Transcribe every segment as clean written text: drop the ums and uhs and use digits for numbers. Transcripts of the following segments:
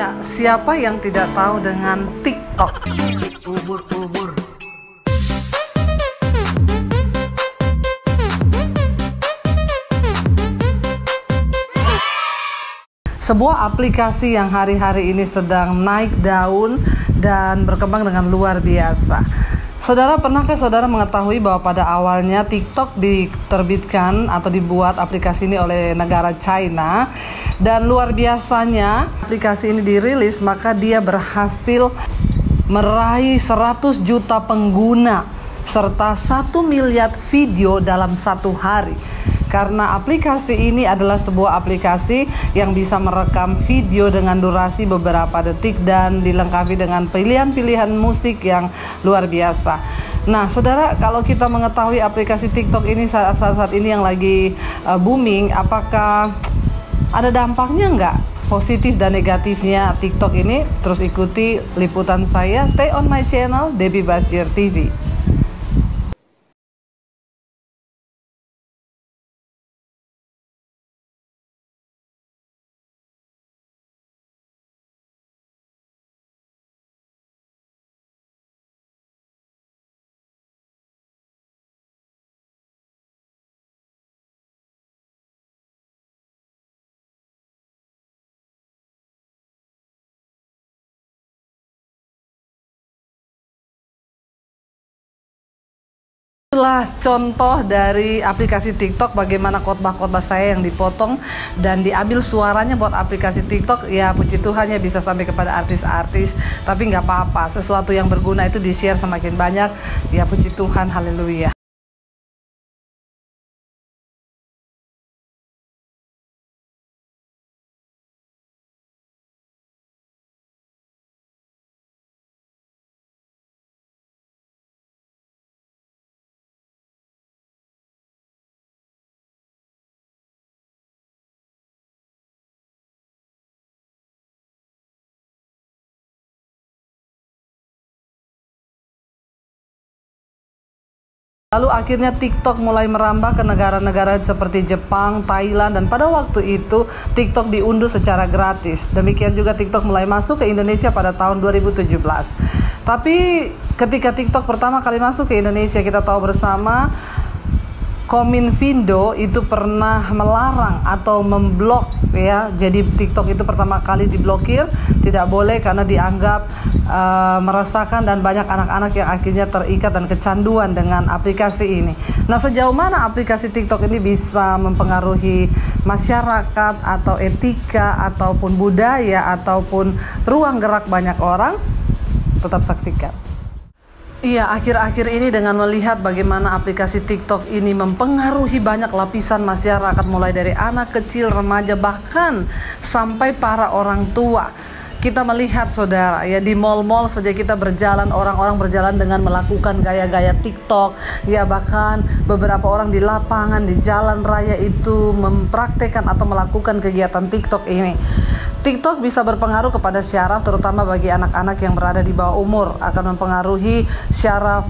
Ya, siapa yang tidak tahu dengan TikTok? Ubur-ubur. Sebuah aplikasi yang hari-hari ini sedang naik daun dan berkembang dengan luar biasa. Saudara, pernahkah saudara mengetahui bahwa pada awalnya TikTok diterbitkan atau dibuat aplikasi ini oleh negara China, dan luar biasanya aplikasi ini dirilis, maka dia berhasil meraih 100 juta pengguna serta 1 miliar video dalam satu hari. Karena aplikasi ini adalah sebuah aplikasi yang bisa merekam video dengan durasi beberapa detik dan dilengkapi dengan pilihan-pilihan musik yang luar biasa. Nah, saudara, kalau kita mengetahui aplikasi TikTok ini saat ini yang lagi booming, apakah ada dampaknya nggak? Positif dan negatifnya TikTok ini? Terus ikuti liputan saya. Stay on my channel, Debbie Basjir TV. Itulah contoh dari aplikasi TikTok, bagaimana khotbah-khotbah saya yang dipotong dan diambil suaranya buat aplikasi TikTok. Ya, puji Tuhan ya, bisa sampai kepada artis-artis, tapi nggak apa-apa, sesuatu yang berguna itu di-share semakin banyak. Ya, puji Tuhan, haleluya. Lalu akhirnya TikTok mulai merambah ke negara-negara seperti Jepang, Thailand, dan pada waktu itu TikTok diunduh secara gratis. Demikian juga TikTok mulai masuk ke Indonesia pada tahun 2017. Tapi ketika TikTok pertama kali masuk ke Indonesia, kita tahu bersama Kominfo itu pernah melarang atau memblok, ya. Jadi TikTok itu pertama kali diblokir, tidak boleh karena dianggap meresahkan, dan banyak anak-anak yang akhirnya terikat dan kecanduan dengan aplikasi ini. Nah, sejauh mana aplikasi TikTok ini bisa mempengaruhi masyarakat atau etika ataupun budaya ataupun ruang gerak banyak orang? Tetap saksikan. Iya, akhir-akhir ini dengan melihat bagaimana aplikasi TikTok ini mempengaruhi banyak lapisan masyarakat, mulai dari anak kecil, remaja, bahkan sampai para orang tua. Kita melihat, saudara, ya, di mal-mal saja kita berjalan, orang-orang berjalan dengan melakukan gaya-gaya TikTok. Ya, bahkan beberapa orang di lapangan, di jalan raya itu mempraktekkan atau melakukan kegiatan TikTok ini. TikTok bisa berpengaruh kepada syaraf, terutama bagi anak-anak yang berada di bawah umur, akan mempengaruhi syaraf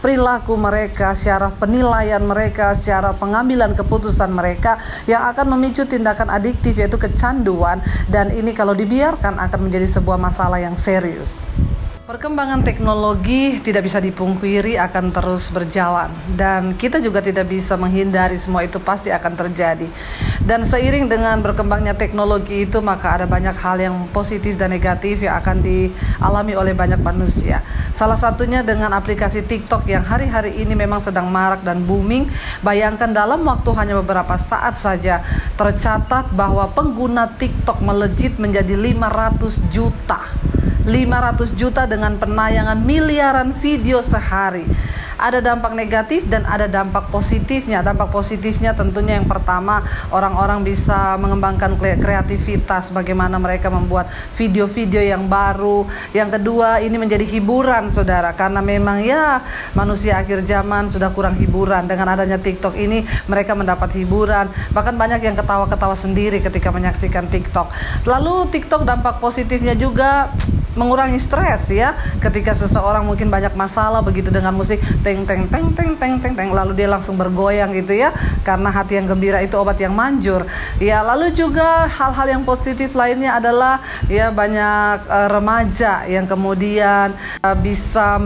perilaku mereka, syaraf penilaian mereka, syaraf pengambilan keputusan mereka, yang akan memicu tindakan adiktif, yaitu kecanduan, dan ini kalau dibiarkan akan menjadi sebuah masalah yang serius. Perkembangan teknologi tidak bisa dipungkiri akan terus berjalan, dan kita juga tidak bisa menghindari semua itu pasti akan terjadi. Dan seiring dengan berkembangnya teknologi itu, maka ada banyak hal yang positif dan negatif yang akan dialami oleh banyak manusia. Salah satunya dengan aplikasi TikTok yang hari-hari ini memang sedang marak dan booming. Bayangkan dalam waktu hanya beberapa saat saja tercatat bahwa pengguna TikTok melejit menjadi 500 juta. 500 juta dengan penayangan miliaran video sehari. Ada dampak negatif dan ada dampak positifnya. Dampak positifnya tentunya yang pertama, orang-orang bisa mengembangkan kreativitas, bagaimana mereka membuat video-video yang baru. Yang kedua, ini menjadi hiburan, saudara, karena memang ya manusia akhir zaman sudah kurang hiburan. Dengan adanya TikTok ini mereka mendapat hiburan, bahkan banyak yang ketawa-ketawa sendiri ketika menyaksikan TikTok. Lalu TikTok dampak positifnya juga, mengurangi stres ya. Ketika seseorang mungkin banyak masalah, begitu dengan musik teng teng teng teng teng teng teng, lalu dia langsung bergoyang gitu ya, karena hati yang gembira itu obat yang manjur ya. Lalu juga hal-hal yang positif lainnya adalah ya banyak remaja yang kemudian bisa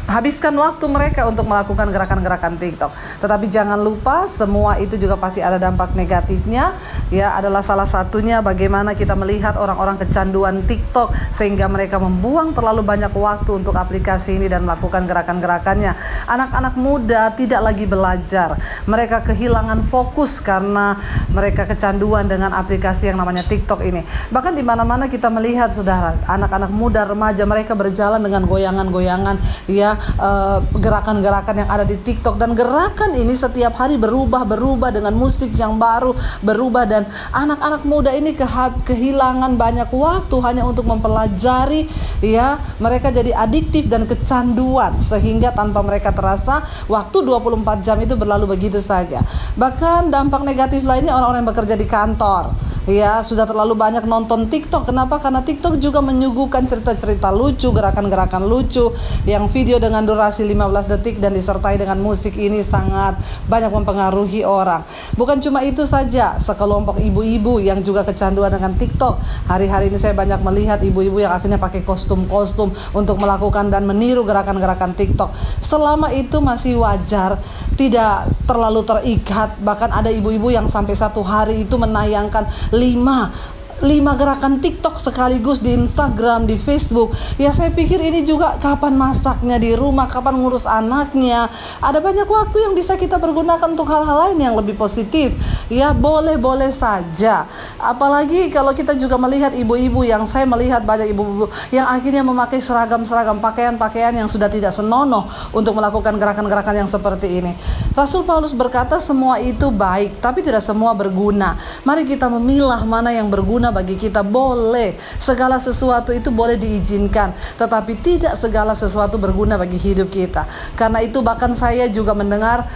habiskan waktu mereka untuk melakukan gerakan-gerakan TikTok. Tetapi jangan lupa, semua itu juga pasti ada dampak negatifnya ya. Adalah salah satunya bagaimana kita melihat orang-orang kecanduan TikTok sehingga mereka membuang terlalu banyak waktu untuk aplikasi ini dan melakukan gerakan-gerakannya. Anak-anak muda tidak lagi belajar, mereka kehilangan fokus karena mereka kecanduan dengan aplikasi yang namanya TikTok ini. Bahkan di mana-mana kita melihat, saudara, anak-anak muda remaja mereka berjalan dengan goyangan-goyangan ya, gerakan-gerakan yang ada di TikTok, dan gerakan ini setiap hari berubah dengan musik yang baru berubah, dan anak-anak muda ini kehilangan banyak waktu hanya untuk mempelajari ya. Mereka jadi adiktif dan kecanduan sehingga tanpa mereka terasa waktu 24 jam itu berlalu begitu saja. Bahkan dampak negatif lainnya, orang-orang yang bekerja di kantor ya sudah terlalu banyak nonton TikTok. Kenapa? Karena TikTok juga menyuguhkan cerita-cerita lucu, gerakan-gerakan lucu yang video dengan durasi 15 detik dan disertai dengan musik. Ini sangat banyak mempengaruhi orang. Bukan cuma itu saja, sekelompok ibu-ibu yang juga kecanduan dengan TikTok. Hari-hari ini saya banyak melihat ibu-ibu yang akhirnya pakai kostum-kostum untuk melakukan dan meniru gerakan-gerakan TikTok. Selama itu masih wajar, tidak terlalu terikat. Bahkan ada ibu-ibu yang sampai satu hari itu menayangkan 5 gerakan TikTok sekaligus di Instagram, di Facebook. Ya saya pikir ini juga kapan masaknya di rumah, kapan ngurus anaknya. Ada banyak waktu yang bisa kita pergunakan untuk hal-hal lain yang lebih positif. Ya boleh-boleh saja. Apalagi kalau kita juga melihat ibu-ibu, yang saya melihat banyak ibu-ibu yang akhirnya memakai seragam-seragam, pakaian-pakaian yang sudah tidak senonoh untuk melakukan gerakan-gerakan yang seperti ini. Rasul Paulus berkata semua itu baik, tapi tidak semua berguna. Mari kita memilah mana yang berguna bagi kita. Boleh, segala sesuatu itu boleh diizinkan, tetapi tidak segala sesuatu berguna bagi hidup kita. Karena itu bahkan saya juga mendengar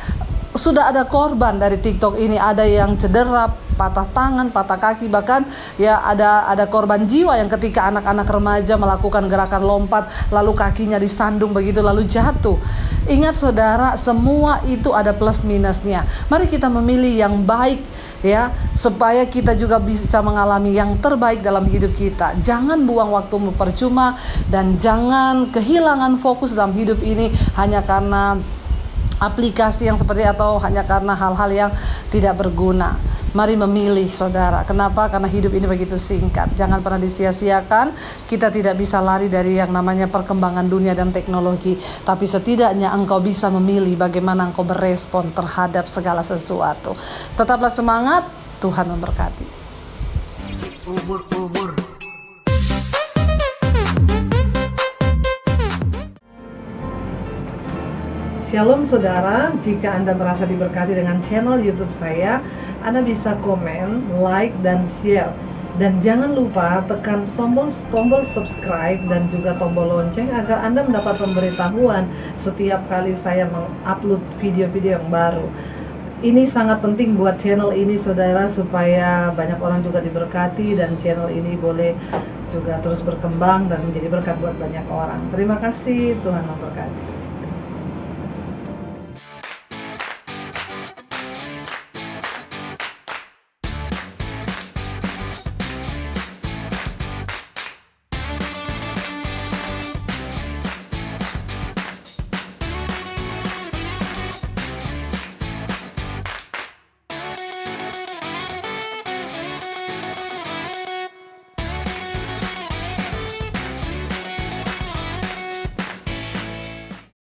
sudah ada korban dari TikTok ini, ada yang cedera, patah tangan, patah kaki, bahkan ya ada korban jiwa yang ketika anak-anak remaja melakukan gerakan lompat lalu kakinya disandung begitu lalu jatuh. Ingat saudara, semua itu ada plus minusnya. Mari kita memilih yang baik ya, supaya kita juga bisa mengalami yang terbaik dalam hidup kita. Jangan buang waktu percuma dan jangan kehilangan fokus dalam hidup ini hanya karena aplikasi yang seperti atau hanya karena hal-hal yang tidak berguna. Mari memilih saudara. Kenapa? Karena hidup ini begitu singkat. Jangan pernah disia-siakan. Kita tidak bisa lari dari yang namanya perkembangan dunia dan teknologi. Tapi setidaknya engkau bisa memilih bagaimana engkau berespon terhadap segala sesuatu. Tetaplah semangat. Tuhan memberkati. Ubur-ubur. Shalom saudara, jika Anda merasa diberkati dengan channel YouTube saya, Anda bisa komen, like, dan share. Dan jangan lupa tekan tombol subscribe dan juga tombol lonceng agar Anda mendapat pemberitahuan setiap kali saya mengupload video-video yang baru. Ini sangat penting buat channel ini saudara, supaya banyak orang juga diberkati dan channel ini boleh juga terus berkembang dan menjadi berkat buat banyak orang. Terima kasih, Tuhan memberkati.